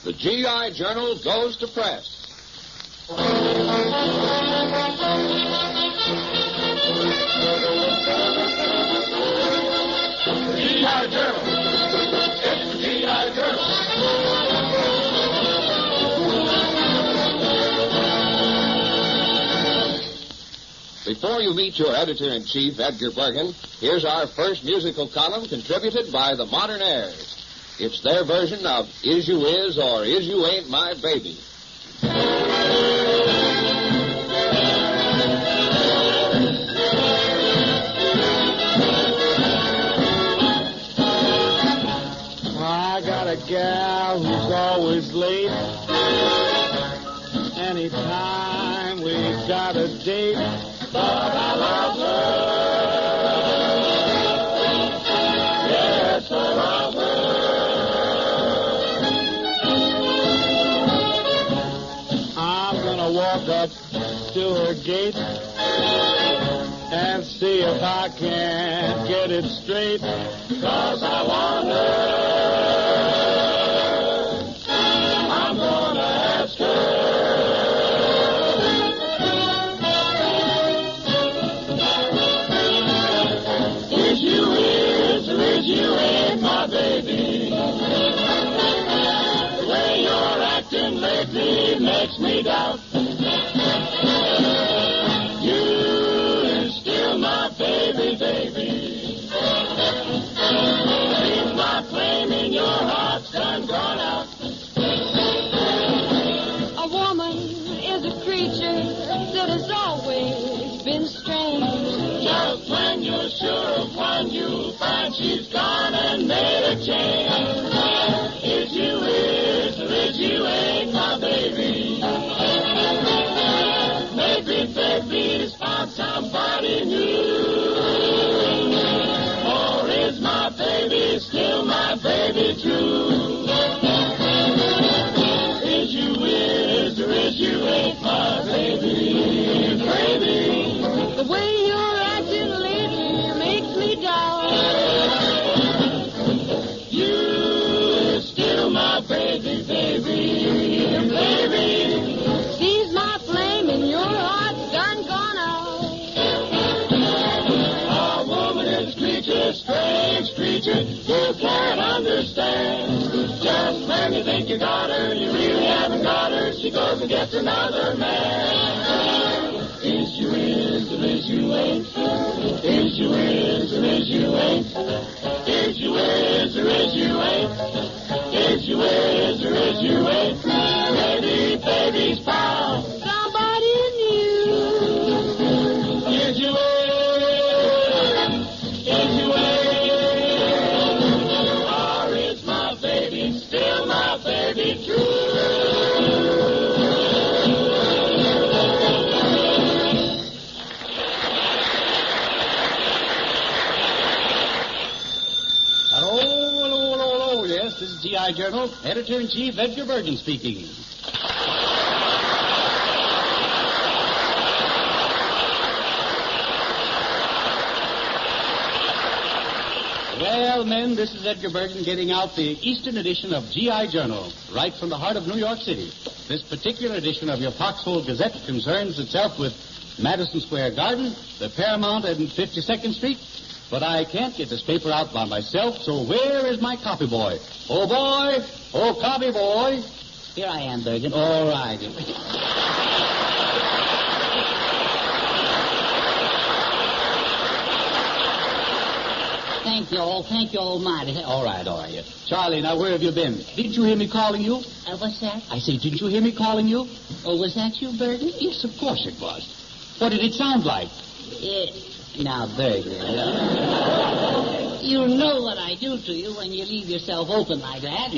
The GI Journal goes to press. GI Journal. It's the GI Journal. Before you meet your editor-in-chief, Edgar Bergen, here's our first musical column contributed by the Modern Airs. It's their version of Is You Is or Is You Ain't My Baby. I got a gal who's always late. Anytime we've got a date, but I love her. Yes, I love her. I'm gonna walk up to her gate and see if I can get it straight, 'cause I want her. I'm gonna ask her. Is you is or is you ain't my baby? The way you're acting lately makes me doubt. You is still my baby, baby. Seems my flame in your heart's done gone out. A woman is a creature that has always been strange. Just when you're sure of one, you'll find she's gone and made a change. Is you is or is you ain't my baby? Maybe baby's found somebody new. Or is my baby still my baby true? Is you is or is you ain't my baby, baby? The way you're acting lately makes me doubt. You is still my baby, baby, baby. Sees my flame in your heart's done gone out. A woman is a creature, strange creature, you can't understand. Just when you think you got her, you really haven't got her. She goes and gets another man. Is you is or is you ain't? Is you is or is you ain't? Is you is or is you ain't? Is you is or is you ain't? Maybe baby's found Somebody new. Is you is? Is you is? Or is my baby still my baby true? Hello. Yes, this is GI Journal. Editor-in-Chief Edgar Bergen speaking. Well, men, this is Edgar Bergen getting out the Eastern edition of GI Journal, right from the heart of New York City. This particular edition of your Foxhole Gazette concerns itself with Madison Square Garden, the Paramount and 52nd Street. But I can't get this paper out by myself, so where is my copy boy? Oh, boy! Oh, copy boy! Here I am, Bergen. All right. Thank you almighty. All right. Charlie, now where have you been? Didn't you hear me calling you? What's that? I say, didn't you hear me calling you? Oh, was that you, Bergen? Yes, of course it was. What did it sound like? Now, Bergen, you know what I do to you when you leave yourself open like that.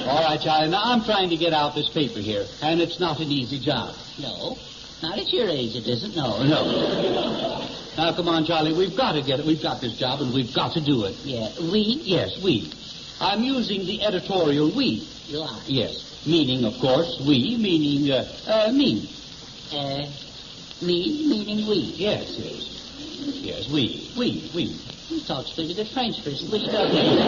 All right, Charlie, now I'm trying to get out this paper here, and it's not an easy job. No, not at your age it isn't, no. Now, come on, Charlie, we've got to get it. We've got this job, and we've got to do it. Yeah, we? Yes, we. I'm using the editorial we. You are? Yes, meaning, of course, we, meaning, me. Me, meaning we? Yes, we. He talks pretty good French for a Swedish government.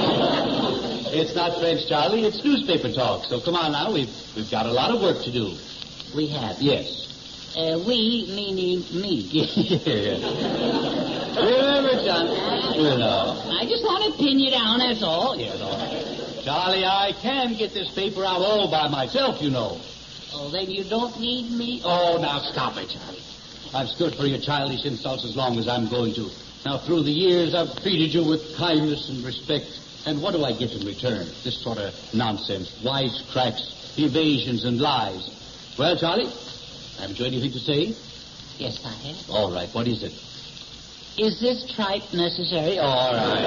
It's not French, Charlie. It's newspaper talk. So come on now. We've got a lot of work to do. We have. Yes. We meaning me. Remember, John. I just want to pin you down, that's all. Yes, all right. Charlie, I can get this paper out all by myself, you know. Oh, then you don't need me? Oh, now stop it, Charlie. I've stood for your childish insults as long as I'm going to. Now, through the years, I've treated you with kindness and respect. And what do I get in return? This sort of nonsense, wisecracks, evasions, and lies. Well, Charlie, haven't you anything to say? Yes, I have. All right, what is it? Is this tripe necessary? All right.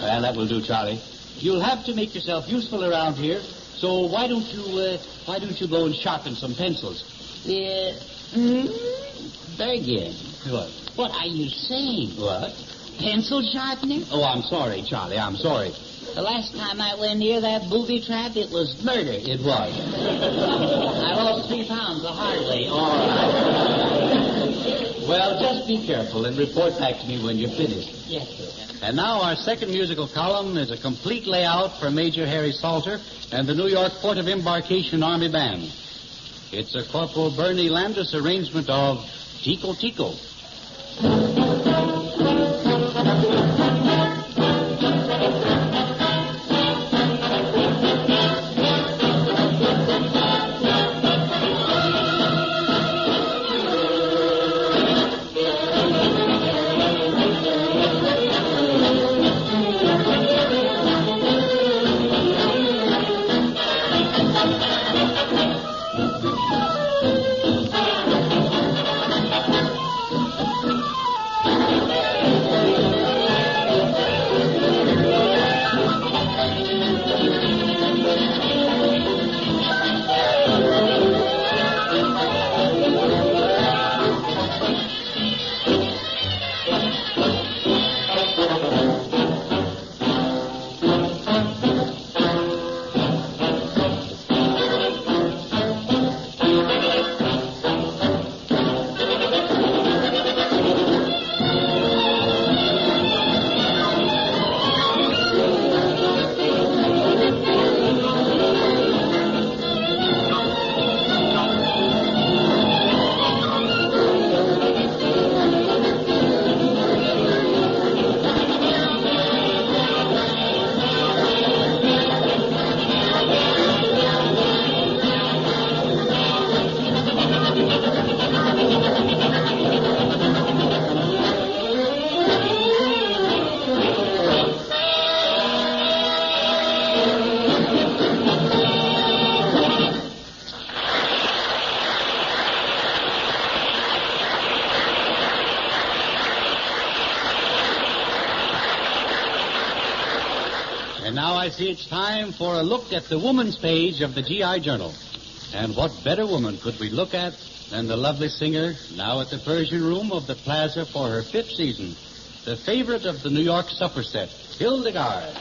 Well, that will do, Charlie. You'll have to make yourself useful around here, so why don't you go and sharpen some pencils? Very good. What? What are you saying? What? Pencil sharpener? Oh, I'm sorry, Charlie, I'm sorry. The last time I went near that booby trap, it was murder. It was. I lost 3 pounds the hard way. All right. Well, just be careful and report back to me when you're finished. Yes, sir. And now our second musical column is a complete layout for Major Harry Salter and the New York Port of Embarkation Army Band. It's a Corporal Bernie Landis arrangement of Tico Tico. And now I see it's time for a look at the woman's page of the GI Journal. And what better woman could we look at than the lovely singer, now at the Persian Room of the Plaza for her 5th season, the favorite of the New York supper set, Hildegard.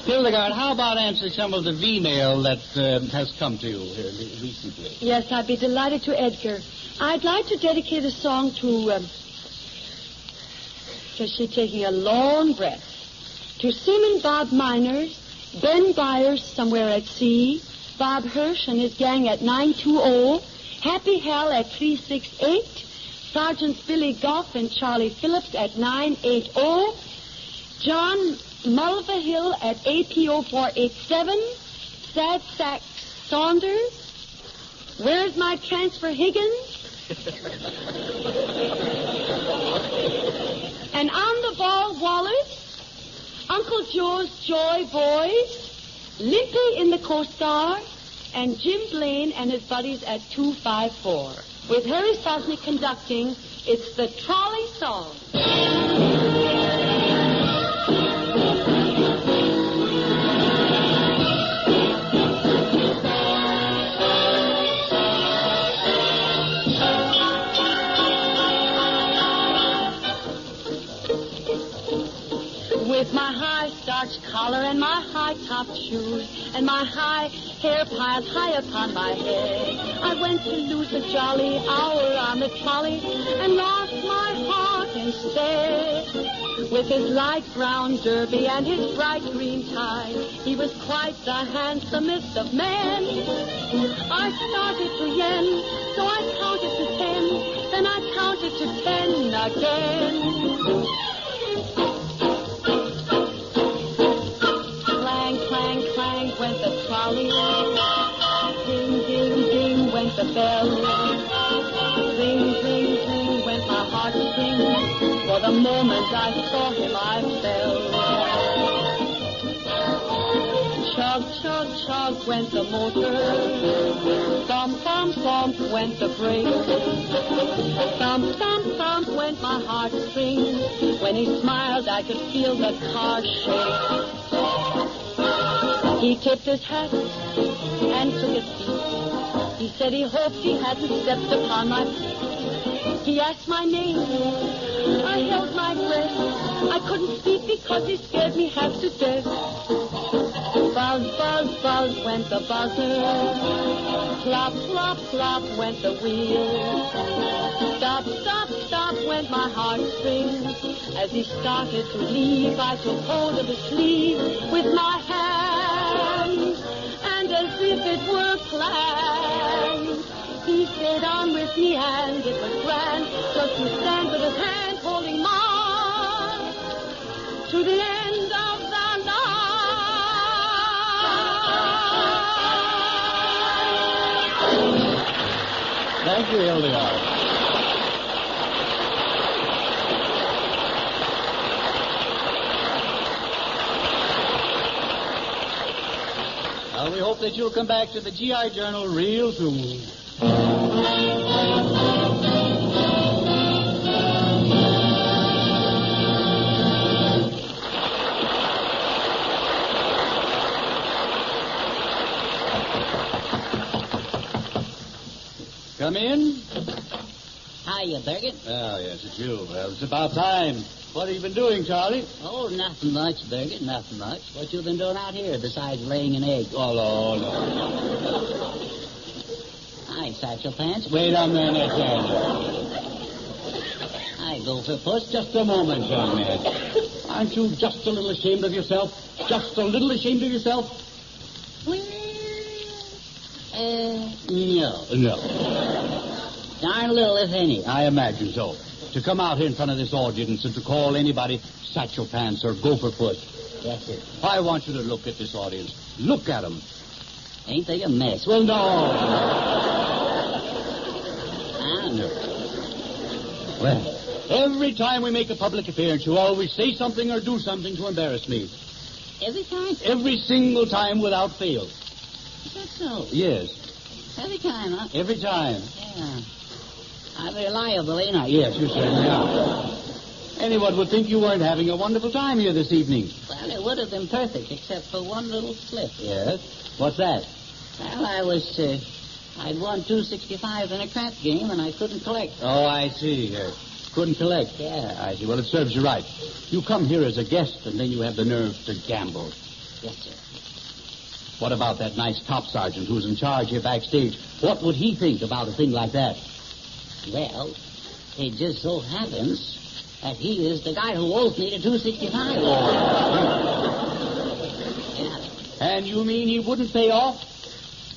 Hildegard, how about answering some of the V-mail that has come to you here recently? Yes, I'd be delighted to, Edgar. I'd like to dedicate a song to, just she taking a long breath, to Seaman Bob Miners, Ben Byers somewhere at sea, Bob Hirsch and his gang at 920, Happy Hal at 368, Sergeants Billy Goff and Charlie Phillips at 980, John Mulvihill at APO 487, Sad Sack Saunders, Where's My Transfer Higgins? And On the Ball Wallace, Uncle Joe's Joy Boys, Limpy in the Coast Guard, and Jim Blaine and his buddies at 254. With Harry Sosnick conducting, it's the Trolley Song. With shoes, and my high hair piled high upon my head. I went to lose a jolly hour on the trolley and lost my heart instead. With his light brown derby and his bright green tie, he was quite the handsomest of men. I started to yen, so I counted to 10, then I counted to 10 again. Clang, clang, clang went the trolley. Ding, ding, ding went the bell. Ring, ring, ring went my heartstrings. For the moment I saw him, I fell. Chug, chug, chug went the motor. Thump, thump, thump went the brake. Thump, thump, thump went my heartstrings. When he smiled, I could feel the car shake. He tipped his hat and took his seat. He said he hoped he hadn't stepped upon my feet. He asked my name. I held my breath. I couldn't speak because he scared me half to death. Buzz, buzz, buzz went the buzzer. Flop, flop, flop went the wheel. Stop, stop, stop went my heartstrings. As he started to leave, I took hold of his sleeve with my hand, and as if it were planned, he stayed on with me, and it was grand just to stand with his hand holding mine to the end of the line. Thank you, Hildegard. Well, we hope that you'll come back to the GI Journal real soon. Come in. Hiya, Bergen. Oh, yes, it's you. Well, it's about time. What have you been doing, Charlie? Oh, nothing much, Bergen, nothing much. What you been doing out here besides laying an egg? Oh, no. Hi, Satchel Pants. Wait a minute, Charlie. Hi, Gopher Puss. Just a moment, young man. Aren't you just a little ashamed of yourself? Just a little ashamed of yourself? Well, no. No. Darn little, if any. I imagine so. To come out here in front of this audience and to call anybody Satchel Pants or Gopher Puss. Yes, sir. I want you to look at this audience. Look at them. Ain't they a mess? Well, no. I know. Well, every time we make a public appearance, you always say something or do something to embarrass me. Every time? Every single time without fail. Is that so? Yes. Every time, huh? Every time. Yeah. I'm reliable, ain't I? Yes, you certainly are. Anyone would think you weren't having a wonderful time here this evening. Well, it would have been perfect, except for one little slip. Yes? What's that? Well, I'd won 265 in a crap game, and I couldn't collect. Oh, I see. Couldn't collect. Yeah. I see. Well, it serves you right. You come here as a guest, and then you have the nerve to gamble. Yes, sir. What about that nice top sergeant who's in charge here backstage? What would he think about a thing like that? Well, it just so happens that he is the guy who owes me the 265. Yeah. And you mean he wouldn't pay off?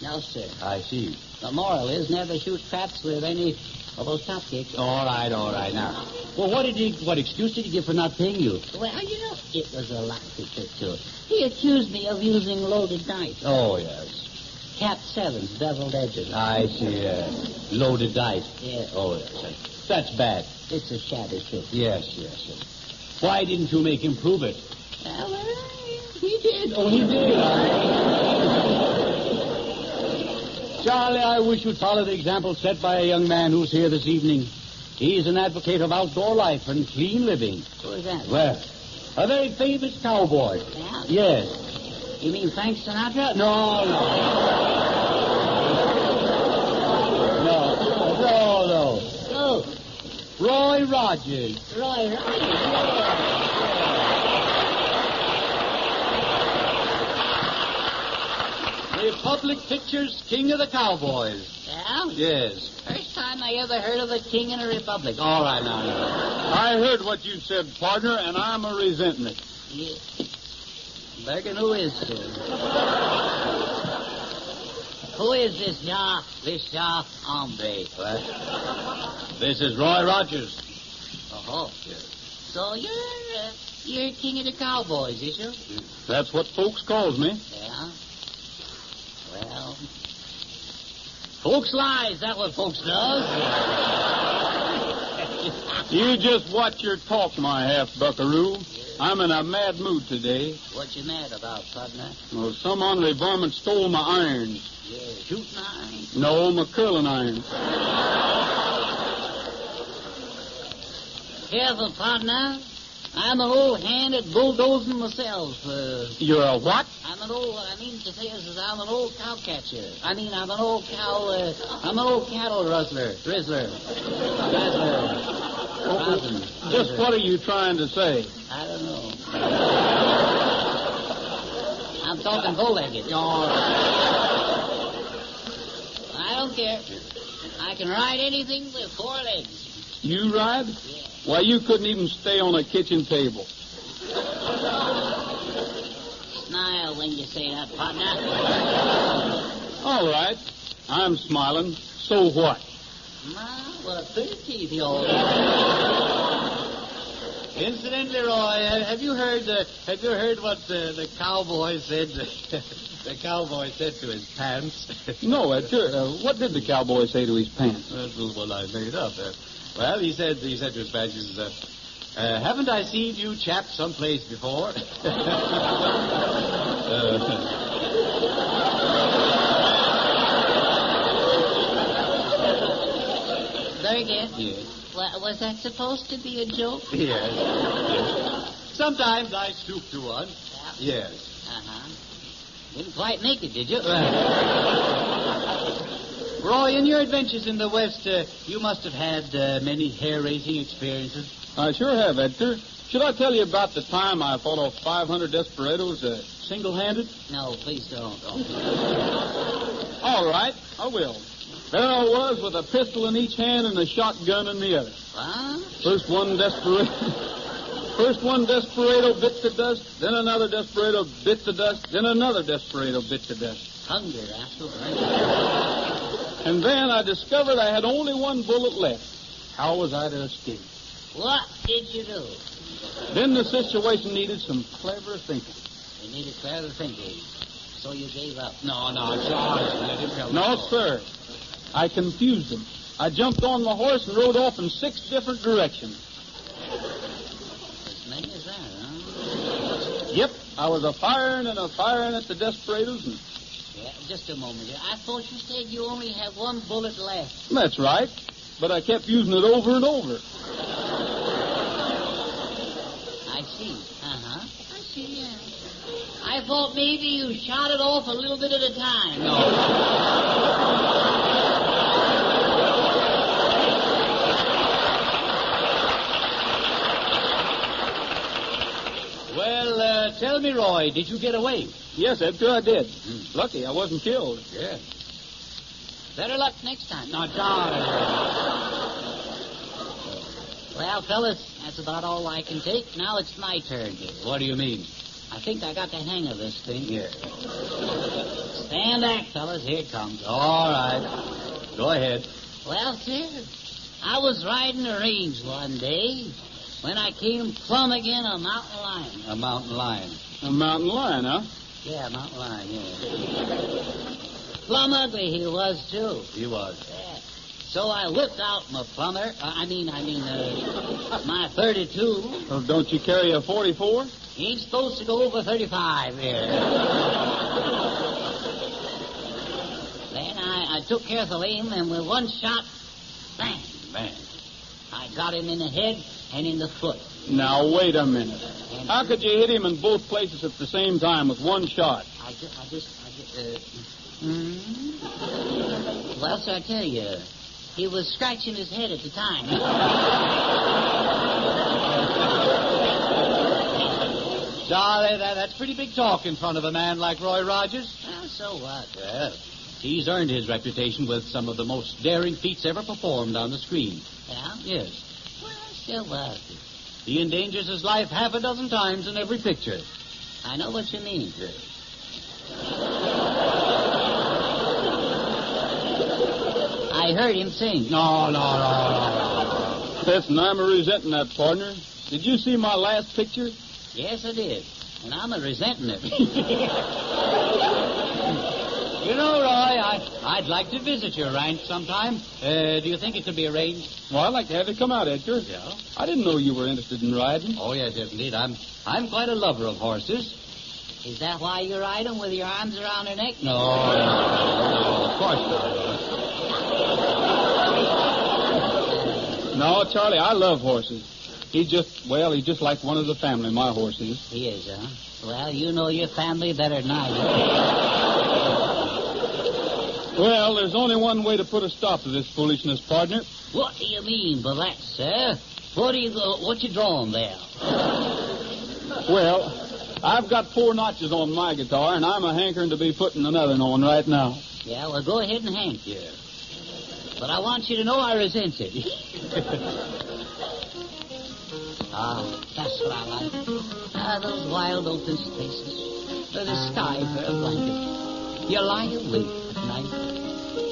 No, sir. I see. The moral is never shoot craps with any of those top kicks. All right, now. Well, what excuse did he give for not paying you? Well, it was a lot to trick to it. He accused me of using loaded dice. Oh, yes. Cap sevens, beveled edges. I see. Loaded dice. Yeah. Oh, yes. That's bad. It's a shabby trick. Yes. Why didn't you make him prove it? Well, he did. Oh, he did. Charlie, I wish you'd follow the example set by a young man who's here this evening. He's an advocate of outdoor life and clean living. Who is that? Well, a very famous cowboy. Yeah? Yes. You mean Frank Sinatra? No. Oh, Roy Rogers. Roy Rogers. Republic Pictures' King of the Cowboys. Yeah? Yes. First time I ever heard of a king in a republic. All right, now. I heard what you said, partner, and I'm a resenting it. Yeah. Bergen, who is this? Who is this hombre? What? This is Roy Rogers. Oh. So you're king of the cowboys, is you? That's what folks calls me. Yeah. Well, folks lie. Is that what folks does? You just watch your talk, my half-buckaroo. I'm in a mad mood today. What you mad about, partner? Well, some ornery varmint stole my irons. Yeah, shooting iron. No, my curling irons. Careful, partner. I'm an old hand at bulldozing myself. You're a what? I'm an old cow catcher. I'm an old cattle rustler. Just what are you trying to say? I don't know. I'm talking bow-legged. I don't care. I can ride anything with 4 legs. You ride? Yeah. Why, you couldn't even stay on a kitchen table. Smile when you say that, partner. All right. I'm smiling. So what? What a pretty teeth you all Incidentally, Roy, have you heard what the cowboy said? The cowboy said to his pants. No, Edgar. What did the cowboy say to his pants? That was what I made up. Well, he said to his pants, he says, haven't I seen you chaps someplace before? Bergen? Yes. Was that supposed to be a joke? Yes. Sometimes I stoop to one. Yeah. Yes. Uh-huh. Didn't quite make it, did you? Roy, in your adventures in the West, you must have had many hair-raising experiences. I sure have, Edgar. Should I tell you about the time I fought off 500 desperados single-handed? No, please don't. All right, I will. There I was with a pistol in each hand and a shotgun in the other. Huh? First one desperado bit the dust, then another desperado bit the dust, then another desperado bit the dust. Hunger, rascal. And then I discovered I had only one bullet left. How was I to escape? What did you do? Then the situation needed some clever thinking. You needed clever thinking. So you gave up. No, Charles. No, sir. I confused them. I jumped on the horse and rode off in 6 different directions. As many as that, huh? Yep, I was a-firing and a-firing at the desperados. And... Yeah, just a moment. I thought you said you only had one bullet left. That's right, but I kept using it over and over. I see. Uh-huh. I see, yeah. I thought maybe you shot it off a little bit at a time. No. Well, tell me, Roy, did you get away? Yes, Edgar, I did. Lucky I wasn't killed. Yeah. Better luck next time. No, Charles. Well, fellas, that's about all I can take. Now it's my turn. What do you mean? I think I got the hang of this thing. Yeah. Stand back, fellas. Here it comes. All right. Go ahead. Well, sir, I was riding the range one day when I came plumb again a mountain lion. A mountain lion. A mountain lion, huh? Yeah, mountain lion, yeah. Plumb ugly he was, too. He was. Yeah. So I whipped out my my 32. Oh, don't you carry a 44? You ain't supposed to go over 35 here. Then I took careful aim, and with one shot, bang, Man. I got him in the head and in the foot. Now, wait a minute. How could you hit him in both places at the same time with one shot? Well, sir, I tell you, he was scratching his head at the time. Charlie, that's pretty big talk in front of a man like Roy Rogers. Well, Well, so what? Well, he's earned his reputation with some of the most daring feats ever performed on the screen. Yeah? Yes. Well, so what? He endangers his life half a dozen times in every picture. I know what you mean. I heard him sing. No. Listen, I'm resenting that, partner. Did you see my last picture? Yes, I did. And I'm resenting it. You know, Roy, I'd like to visit your ranch sometime. Do you think it could be arranged? Well, I'd like to have you come out, Edgar. Yeah. I didn't know you were interested in riding. Oh, yes, indeed. I'm quite a lover of horses. Is that why you ride them with your arms around their neck? No, of course not. No, Charlie, I love horses. He's just like one of the family, my horse is. He is, huh? Well, you know your family better than I do. Well, there's only one way to put a stop to this foolishness, partner. What do you mean by that, sir? What you drawing there? Well, I've got 4 notches on my guitar, and I'm a hankering to be putting another on right now. Yeah, well, go ahead and hank here. But I want you to know I resent it. That's what I like. Those wild open spaces, or the sky for a blanket. You lie awake at night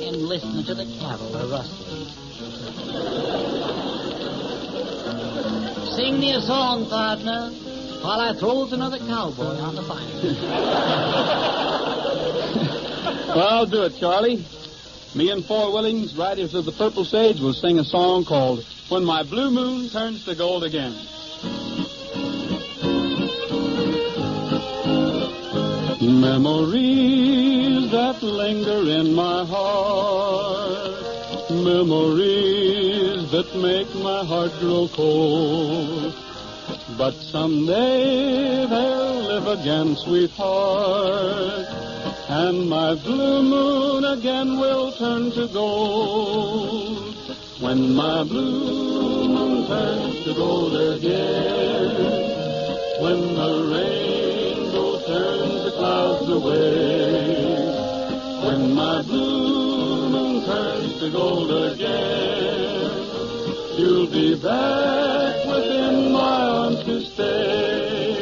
and listen to the cattle rustling. Sing me a song, partner, while I throws another cowboy on the fire. Well, I'll do it, Charlie. Me and Four Willings, Riders of the Purple Sage, will sing a song called When My Blue Moon Turns to Gold Again. Memories that linger in my heart, memories that make my heart grow cold. But someday they'll live again, sweetheart, and my blue moon again will turn to gold. When my blue moon turns to gold again, when the rainbow turns the clouds away, when my blue moon turns to gold again, you'll be back within my arms to stay.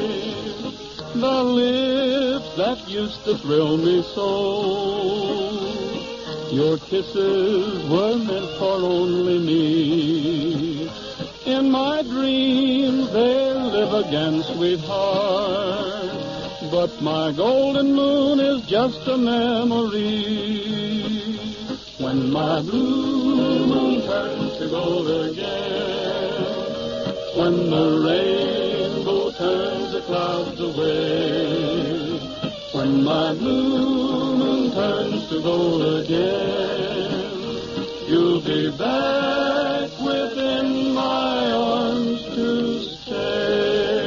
The lips that used to thrill me so, your kisses were meant for only me. In my dreams they'll live again, sweetheart, but my golden moon is just a memory. When my blue moon turns to gold again, when the rainbow turns the clouds away, when my blue moon turns to gold again, you'll be back within my arms to stay.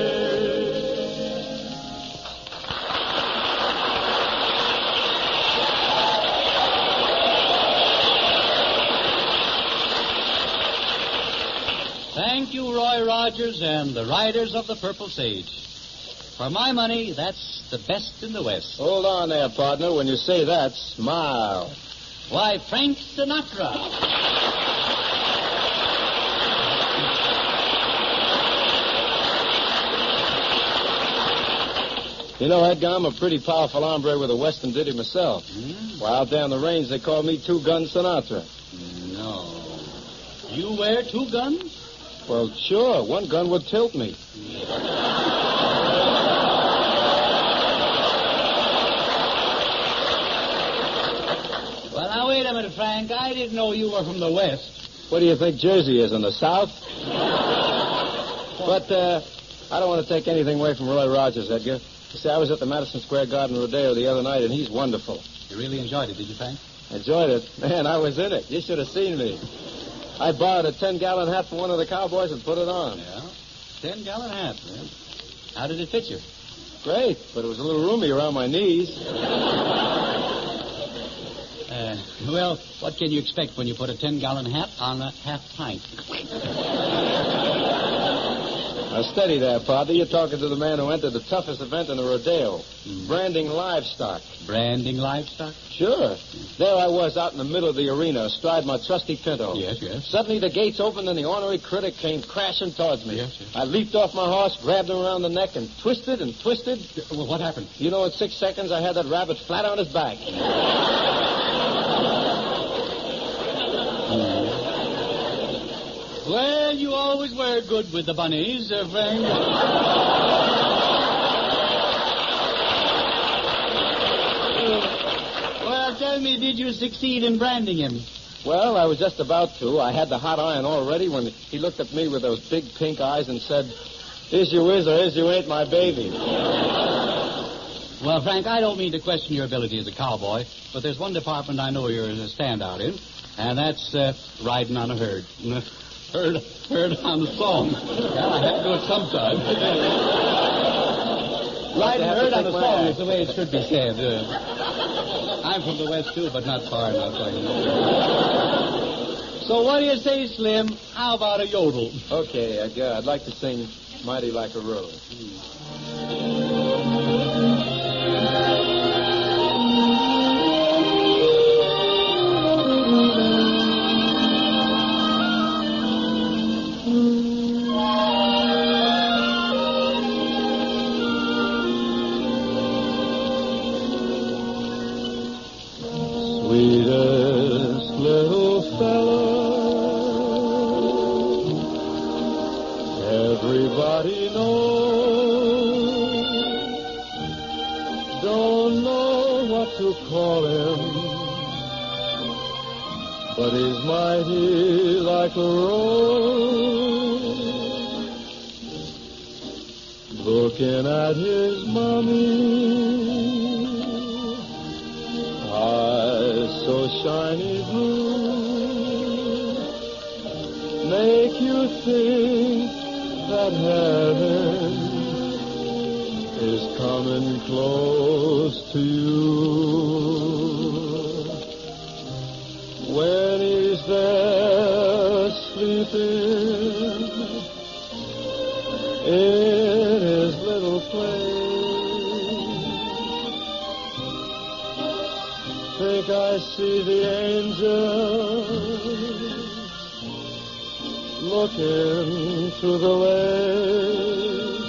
Thank you, Roy Rogers and the Riders of the Purple Sage. For my money, that's the best in the West. Hold on there, partner. When you say that, smile. Why, Frank Sinatra. You know, Edgar, I'm a pretty powerful hombre with a Western ditty myself. Well, out there on the range, they call me Two Gun Sinatra. No. You wear 2 guns? Well, sure. One gun would tilt me. Well, now, wait a minute, Frank. I didn't know you were from the West. What do you think Jersey is, in the South? But I don't want to take anything away from Roy Rogers, Edgar. You see, I was at the Madison Square Garden Rodeo the other night, and he's wonderful. You really enjoyed it, did you, Frank? Enjoyed it? Man, I was in it. You should have seen me. I borrowed a 10-gallon hat from one of the cowboys and put it on. Yeah? 10-gallon hat, man. How did it fit you? Great, but it was a little roomy around my knees. Well, what can you expect when you put a 10-gallon hat on a half pint? Now, steady there, partner. You're talking to the man who entered the toughest event in the rodeo. Branding livestock. Branding livestock? Sure. There I was out in the middle of the arena, astride my trusty pinto. Yes, yes. Suddenly the gates opened and the ornery critic came crashing towards me. Yes, yes. I leaped off my horse, grabbed him around the neck, and twisted and twisted. Well, what happened? You know, in 6 seconds, I had that rabbit flat on his back. Well, you always were good with the bunnies, Frank. Well, tell me, did you succeed in branding him? Well, I was just about to. I had the hot iron all ready when he looked at me with those big pink eyes and said, "Is you is or is you ain't my baby." Well, Frank, I don't mean to question your ability as a cowboy, but there's one department I know you're a standout in, and that's riding on a herd. Heard on the song. Well, I have to do it sometime. Riding herd on the song is the way it should be said. I'm from the West, too, but not far enough. So what do you say, Slim? How about a yodel? Okay, I'd like to sing Mighty Like a Rose. Sweetest little fellow, everybody knows. Don't know what to call him, but he's mighty like a rose. Looking at his mommy, eyes so shiny blue, make you think that heaven is coming close to you. When he's there sleeping in his little place, think I see the angels looking through the lake.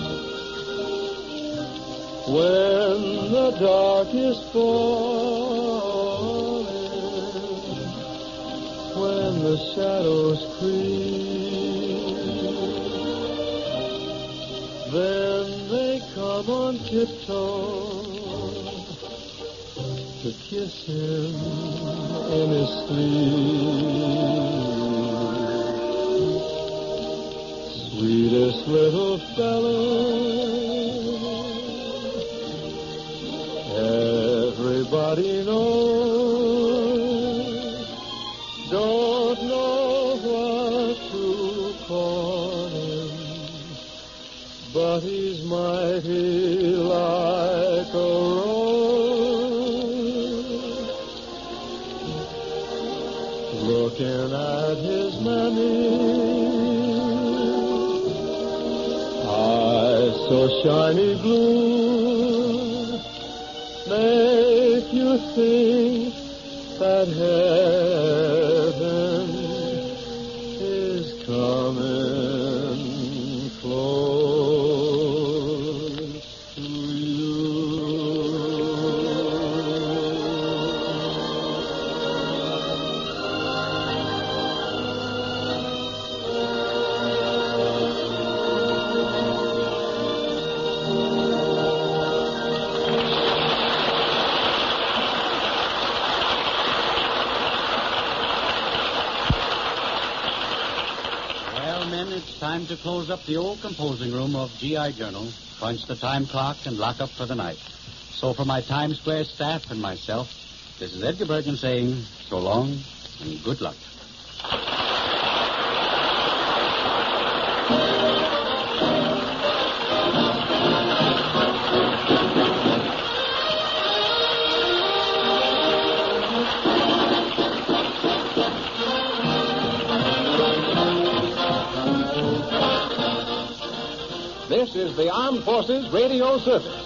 When the dark is falling, when the shadows creep, then they come on tiptoe to kiss him in his sleep. Sweetest little fellow, everybody knows. Don't know what to call him, but he's mighty like a rose. Looking at his mammy, eyes so shiny blue, make you think that heaven is coming close to you. It's time to close up the old composing room of G.I. Journal, punch the time clock, and lock up for the night. So for my Times Square staff and myself, this is Edgar Bergen saying so long and good luck. This is the Armed Forces Radio Service.